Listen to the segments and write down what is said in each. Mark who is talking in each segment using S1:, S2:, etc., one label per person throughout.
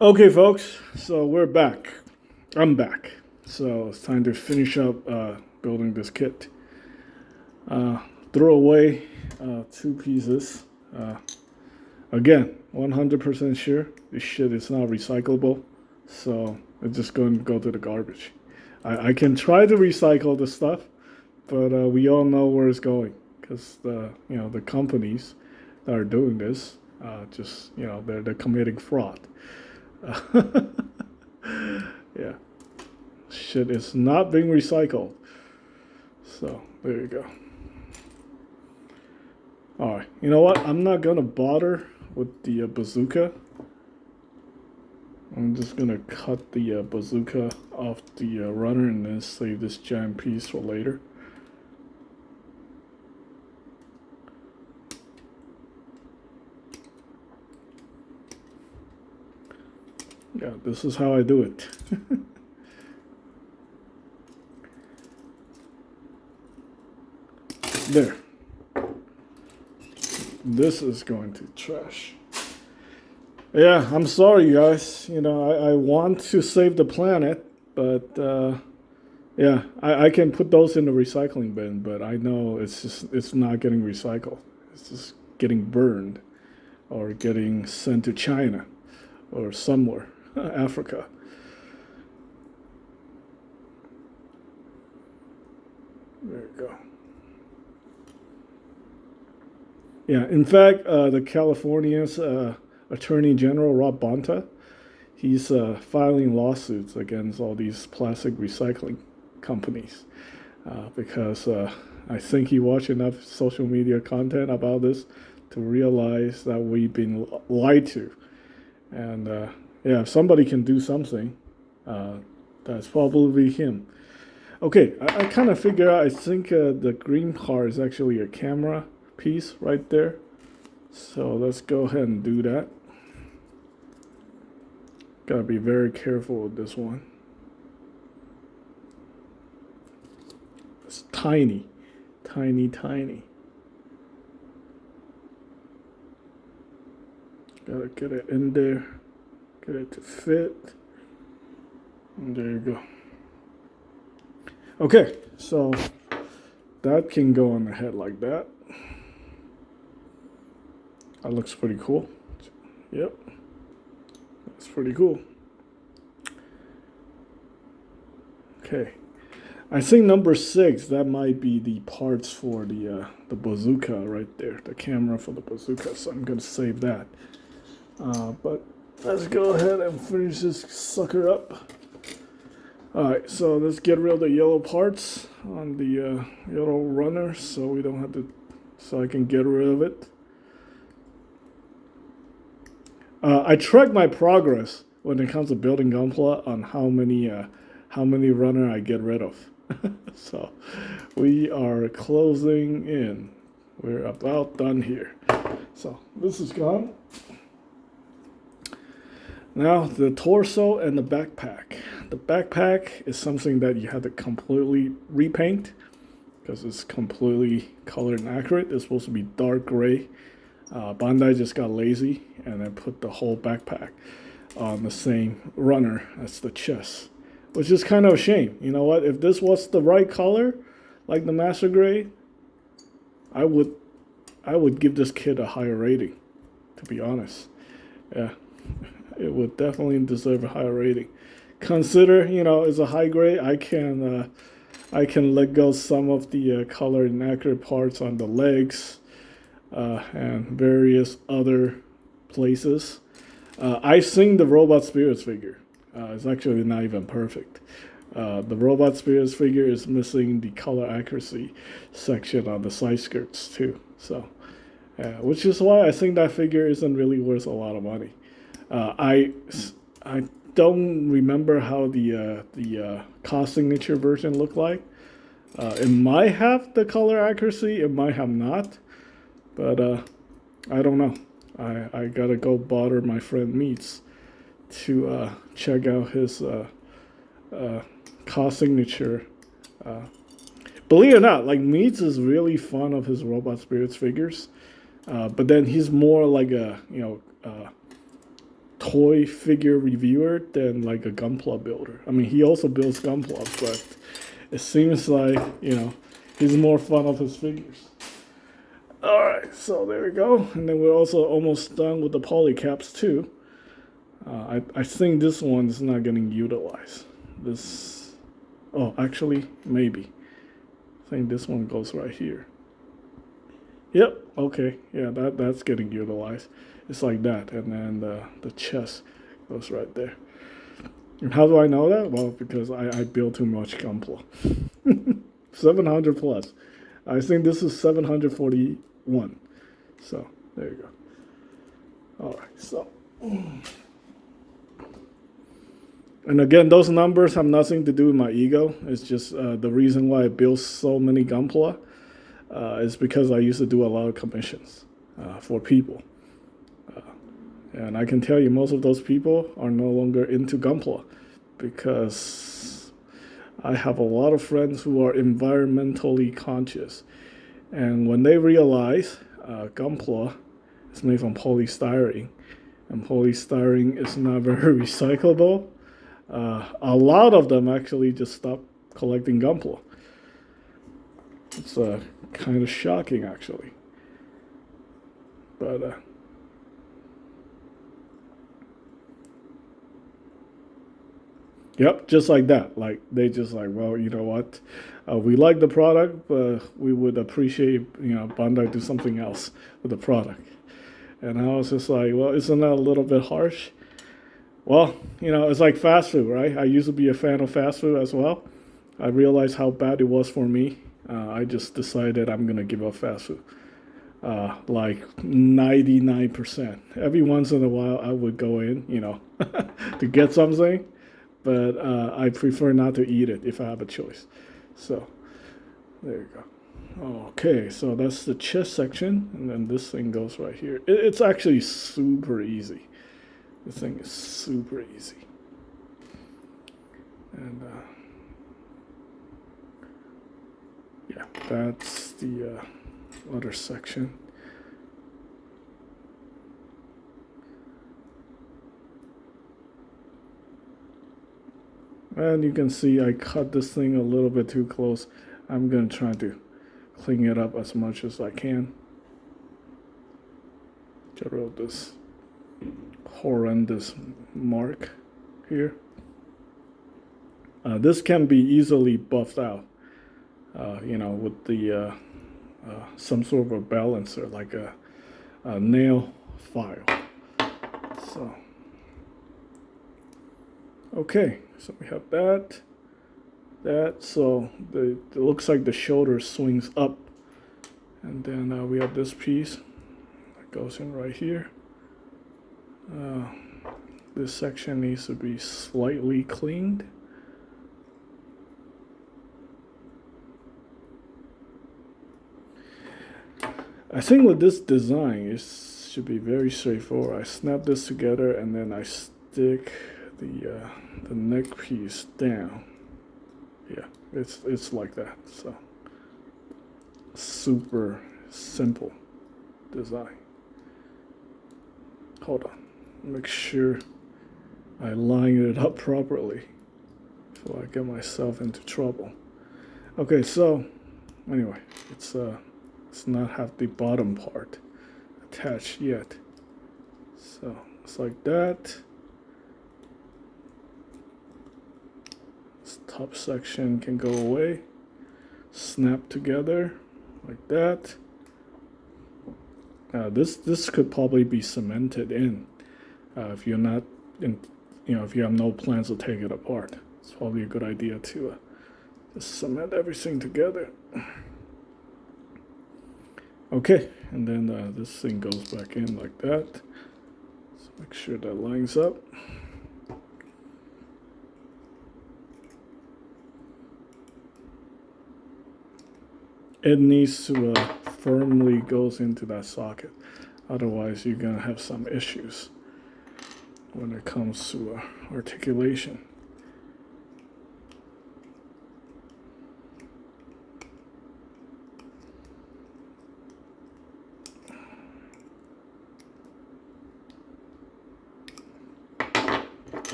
S1: Okay, folks, so we're back. I'm back. So it's time to finish up building this kit. Uh, Throw away two pieces. Uh, Again, 100% sure this shit is not recyclable, so it's just going to go to the garbage. I can try to recycle the stuff, but we all know where it's going because the companies that are doing this just they're committing fraud. Yeah, shit is not being recycled. So there you go. All right, you know what? I'm not gonna bother with the bazooka. I'm just gonna cut the bazooka off the runner and then save this giant piece for later. Yeah, this is how I do it. There. This is going to trash. Yeah, I'm sorry, guys. I want to save the planet, but yeah, I can put those in the recycling bin, but I know it's not getting recycled. It's just getting burned or getting sent to China or somewhere, Africa. There you go. Yeah, in fact, the California's Attorney General Rob Bonta, he's filing lawsuits against all these plastic recycling companies because I think he watched enough social media content about this to realize that we've been lied to. And yeah, if somebody can do something, that's probably him. Okay, I kind of figure out, I think the green part is actually a camera piece right there. So let's go ahead and do that. Gotta be very careful with this one. It's tiny, tiny, tiny. Gotta get it in there, get it to fit. And there you go. Okay, so that can go on the head like that. That looks pretty cool. Yep, that's pretty cool. Okay, I think number 6, that might be the parts for the bazooka right there, the camera for the bazooka. So I'm gonna save that. But let's go ahead and finish this sucker up. All right, so let's get rid of the yellow parts on the yellow runner, so we don't have to. So I can get rid of it. I track my progress when it comes to building Gunpla on how many runner I get rid of. So we are closing in. We're about done here. So this is gone. Now the torso and the backpack. The backpack is something that you have to completely repaint because it's completely color inaccurate. It's supposed to be dark gray. Bandai just got lazy and then put the whole backpack on the same runner as the chest, which is kind of a shame. You know what? If this was the right color, like the Master Grade, I would give this kit a higher rating, to be honest. Yeah, it would definitely deserve a higher rating. Consider, it's a high grade. I can let go some of the color inaccurate parts on the legs and various other places. I've seen the Robot Spirits figure. It's actually not even perfect. The Robot Spirits figure is missing the color accuracy section on the side skirts too. So, which is why I think that figure isn't really worth a lot of money. I don't remember how the cost signature version looked like. It might have the color accuracy, it might have not, but I don't know. I gotta go bother my friend Meats to check out his cost signature. Believe it or not, like Meats is really fond of his Robot Spirits figures, but then he's more like a toy figure reviewer than like a Gunpla builder. I mean, he also builds Gunpla, but it seems like, you know, he's more fun of his figures. All right, so there we go. And then we're also almost done with the polycaps too. I think this one is not getting utilized. This, oh, actually, maybe. I think this one goes right here. Yep, okay, yeah, that's getting utilized. It's like that, and then the chest goes right there. And how do I know that? Well, because I built too much Gunpla. 700 plus. I think this is 741. So, there you go. All right, so. And again, those numbers have nothing to do with my ego. It's just the reason why I built so many Gunpla is because I used to do a lot of commissions for people. And I can tell you most of those people are no longer into Gunpla because I have a lot of friends who are environmentally conscious. And when they realize Gunpla is made from polystyrene, and polystyrene is not very recyclable, a lot of them actually just stop collecting Gunpla. It's kind of shocking, actually. But yep, just like that. Like they just like, well, you know what? We like the product, but we would appreciate, you know, Bandai do something else with the product. And I was just like, well, isn't that a little bit harsh? Well, you know, it's like fast food, right? I used to be a fan of fast food as well. I realized how bad it was for me. I just decided I'm going to give up fast food. Like 99%. Every once in a while, I would go in, you know, to get something. But I prefer not to eat it if I have a choice. So, there you go. Okay, so that's the chest section. And then this thing goes right here. It's actually super easy. This thing is super easy. And yeah, that's the other section. And you can see I cut this thing a little bit too close. I'm going to try to clean it up as much as I can. Get rid of this horrendous mark here. This can be easily buffed out, you know, with the some sort of a balancer, like a nail file. So, okay, so we have that. So it looks like the shoulder swings up, and then we have this piece that goes in right here. This section needs to be slightly cleaned. I think with this design, it should be very straightforward. I snap this together and then I stick the neck piece down. Yeah, it's like that. So super simple design. Hold on, make sure I line it up properly before I get myself into trouble. Okay, so anyway, it's not have the bottom part attached yet. So it's like that. This top section can go away. Snap together like that. This could probably be cemented in if you're not in, you know, if you have no plans to take it apart. It's probably a good idea to just cement everything together. Okay, and then this thing goes back in like that. So make sure that lines up. It needs to firmly goes into that socket. Otherwise, you're gonna have some issues when it comes to articulation.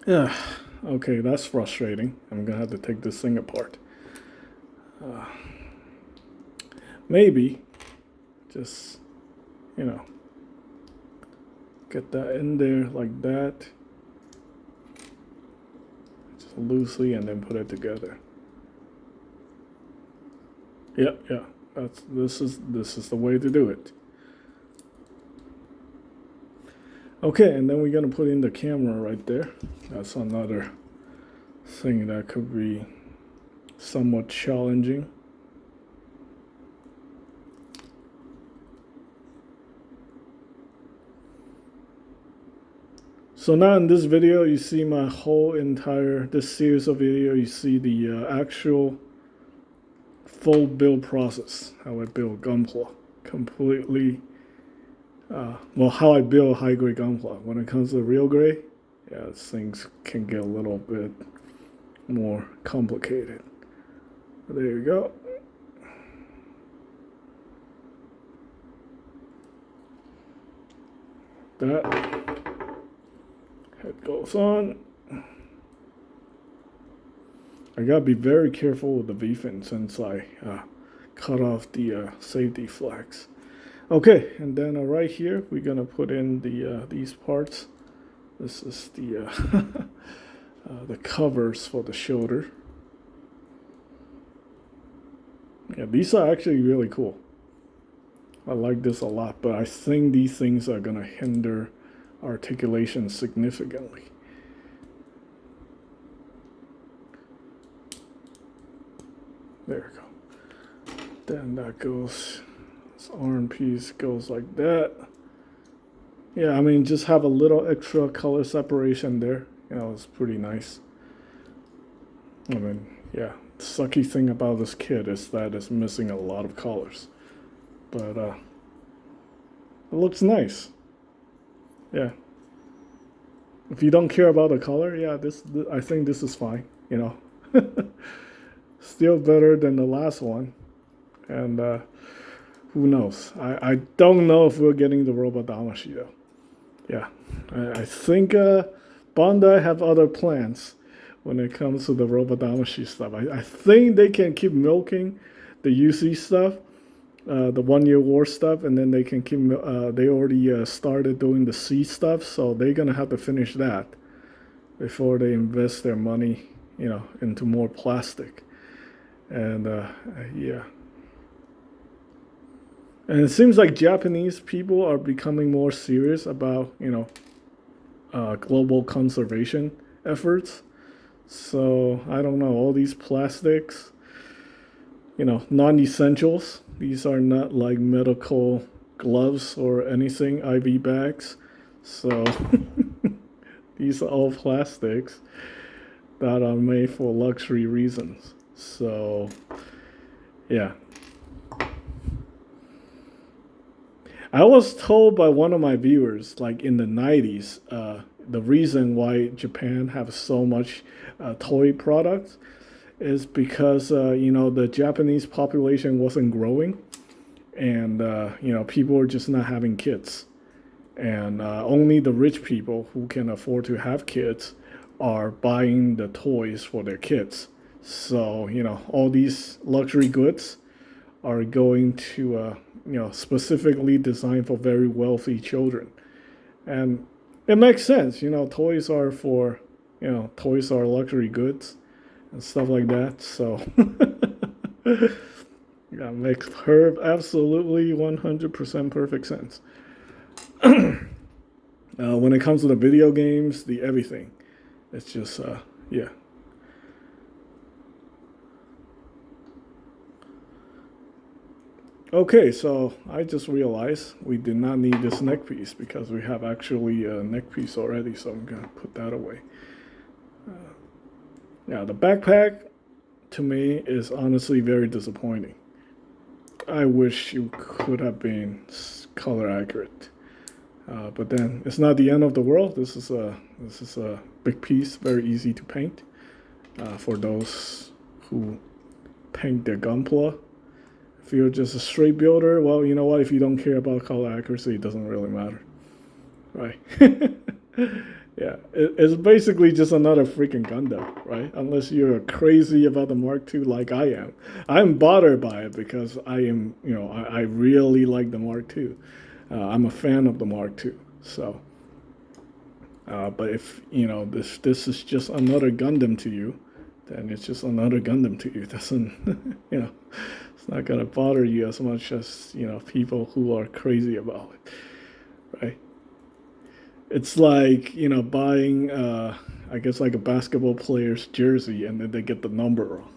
S1: Yeah, okay, that's frustrating. I'm gonna have to take this thing apart. Maybe just, you know, get that in there like that, just loosely, and then put it together. Yeah, this is the way to do it. Okay, and then we're gonna put in the camera right there. That's another thing that could be somewhat challenging. So now in this video, you see my whole entire, this series of video, you see the actual full build process, how I build Gunpla, completely, well, how I build high-grade Gunpla. When it comes to real grade, yeah, things can get a little bit more complicated. There you go. That head goes on. I gotta be very careful with the V-fin since I cut off the safety flags. Okay, and then right here we're gonna put in the these parts. This is the the covers for the shoulder. Yeah, these are actually really cool. I like this a lot, but I think these things are gonna hinder articulation significantly. There we go. Then that goes, this arm piece goes like that. Yeah, I mean, just have a little extra color separation there. You know, it's pretty nice. I mean, yeah, the sucky thing about this kit is that it's missing a lot of colors. But it looks nice. Yeah. If you don't care about the color, yeah, I think this is fine, you know. Still better than the last one. And who knows? I don't know if we're getting the Robot Damashi though. Yeah, I think Bandai have other plans when it comes to the Robot Damashi stuff. I think they can keep milking the UC stuff, the 1 year war stuff, and then they can keep. They already started doing the C stuff, so they're gonna have to finish that before they invest their money, you know, into more plastic. And yeah. And it seems like Japanese people are becoming more serious about, you know, global conservation efforts. So I don't know, all these plastics, you know, non-essentials. These are not like medical gloves or anything, IV bags. So these are all plastics that are made for luxury reasons. So yeah. I was told by one of my viewers, like in the 90s, the reason why Japan have so much toy products is because, you know, the Japanese population wasn't growing and, you know, people were just not having kids. And only the rich people who can afford to have kids are buying the toys for their kids. So, you know, all these luxury goods are going to, you know, specifically designed for very wealthy children. And it makes sense, you know, toys are for, you know, toys are luxury goods and stuff like that. So, yeah, makes her absolutely 100% perfect sense. When it comes to the video games, the everything, it's just, yeah. Okay, so I just realized we did not need this neck piece because we have actually a neck piece already, so I'm gonna put that away. Yeah, the backpack to me is honestly very disappointing. I wish you could have been color accurate, but then it's not the end of the world. This is a big piece, very easy to paint for those who paint their Gunpla. If you're just a straight builder, well, you know what? If you don't care about color accuracy, it doesn't really matter, right? Yeah, it's basically just another freaking Gundam, right? Unless you're crazy about the Mark II like I am. I'm bothered by it because I am, I really like the Mark II. I'm a fan of the Mark II. So, but if, this is just another Gundam to you, then it's just another Gundam to you. It doesn't, it's not going to bother you as much as, people who are crazy about it, right? It's like, buying, I guess, like a basketball player's jersey and then they get the number wrong.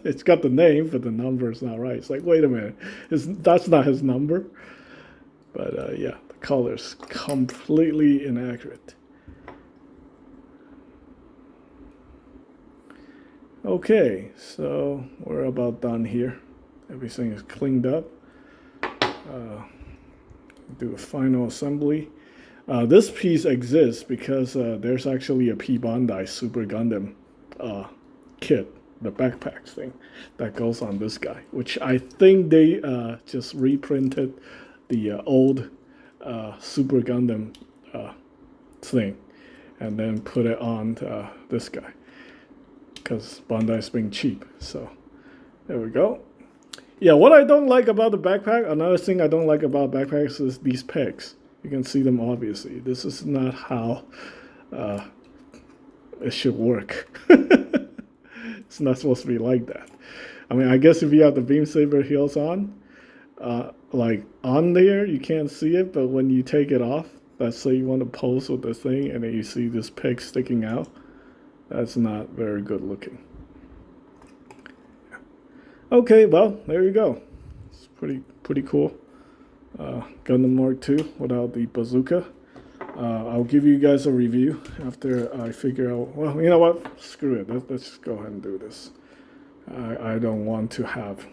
S1: It's got the name, but the number is not right. It's like, wait a minute, that's not his number. But yeah, the color's completely inaccurate. Okay, so we're about done here. Everything is cleaned up. Do a final assembly. This piece exists because there's actually a P Bandai Super Gundam kit, the backpacks thing, that goes on this guy, which I think they just reprinted the old Super Gundam thing and then put it on this guy because Bandai's being cheap. So there we go. Yeah, what I don't like about the backpack, another thing I don't like about backpacks is these pegs. You can see them obviously. This is not how it should work. It's not supposed to be like that. I mean, I guess if you have the beam saber heels on, like on there, you can't see it, but when you take it off, let's say you want to pose with the thing and then you see this peg sticking out, that's not very good looking. Okay, well, there you go. It's pretty cool. Gundam Mark II without the bazooka. I'll give you guys a review after I figure out. Well, you know what? Screw it. Let's just go ahead and do this. I don't want to have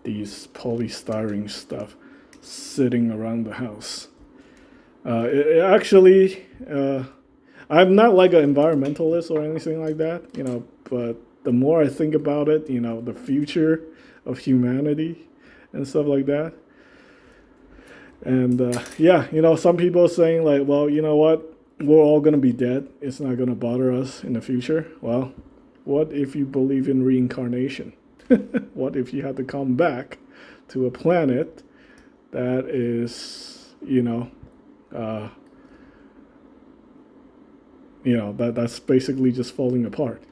S1: these polystyrene stuff sitting around the house. It actually, I'm not like an environmentalist or anything like that, but the more I think about it, the future of humanity and stuff like that. And yeah, some people are saying like, well, you know what? We're all going to be dead. It's not going to bother us in the future. Well, what if you believe in reincarnation? What if you had to come back to a planet that is, that's basically just falling apart,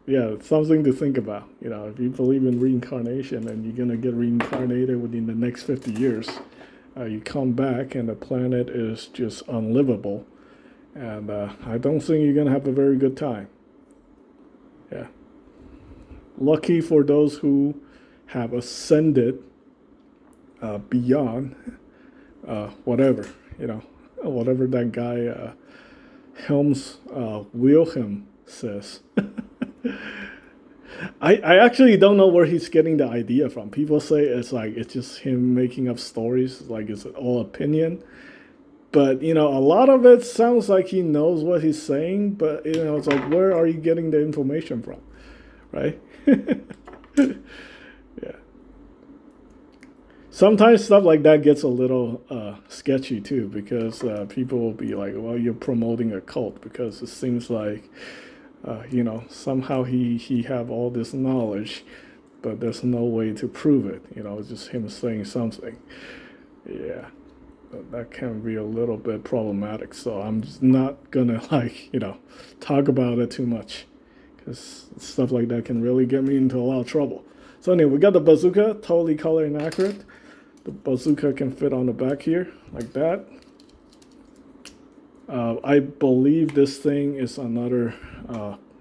S1: yeah, it's something to think about. If you believe in reincarnation and you're going to get reincarnated within the next 50 years, you come back and the planet is just unlivable. And I don't think you're going to have a very good time. Yeah. Lucky for those who have ascended beyond whatever, whatever that guy Helms Wilhelm says. I actually don't know where he's getting the idea from. People say it's just him making up stories, like it's all opinion. But, a lot of it sounds like he knows what he's saying, but, it's like, where are you getting the information from, right? Yeah. Sometimes stuff like that gets a little sketchy, too, because people will be like, well, you're promoting a cult, because it seems like, somehow he have all this knowledge, but there's no way to prove it. It's just him saying something. Yeah. That can be a little bit problematic, so I'm just not gonna talk about it too much, because stuff like that can really get me into a lot of trouble. So anyway, we got the bazooka, totally color inaccurate. The bazooka can fit on the back here like that. I believe this thing is another.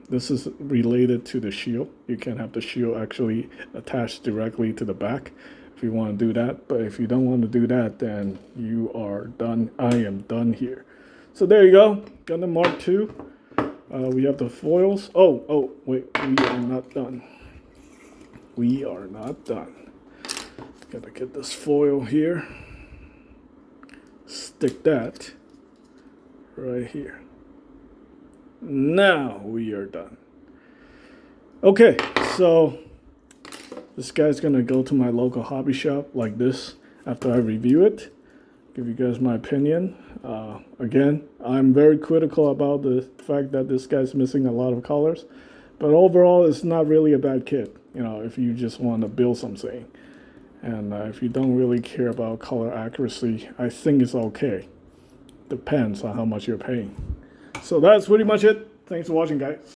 S1: This is related to the shield. You can have the shield actually attached directly to the back if you want to do that. But if you don't want to do that, then you are done. I am done here. So there you go. Gundam Mark II. We have the foils. Oh, wait. We are not done. We are not done. Gotta get this foil here. Stick that right here. Now we are done. Okay, so this guy's gonna go to my local hobby shop like this after I review it. give you guys my opinion. Again, I'm very critical about the fact that this guy's missing a lot of colors, but overall, it's not really a bad kit. You know, if you just want to build something, and if you don't really care about color accuracy, I think it's okay. Depends on how much you're paying. So that's pretty much it. Thanks for watching, guys.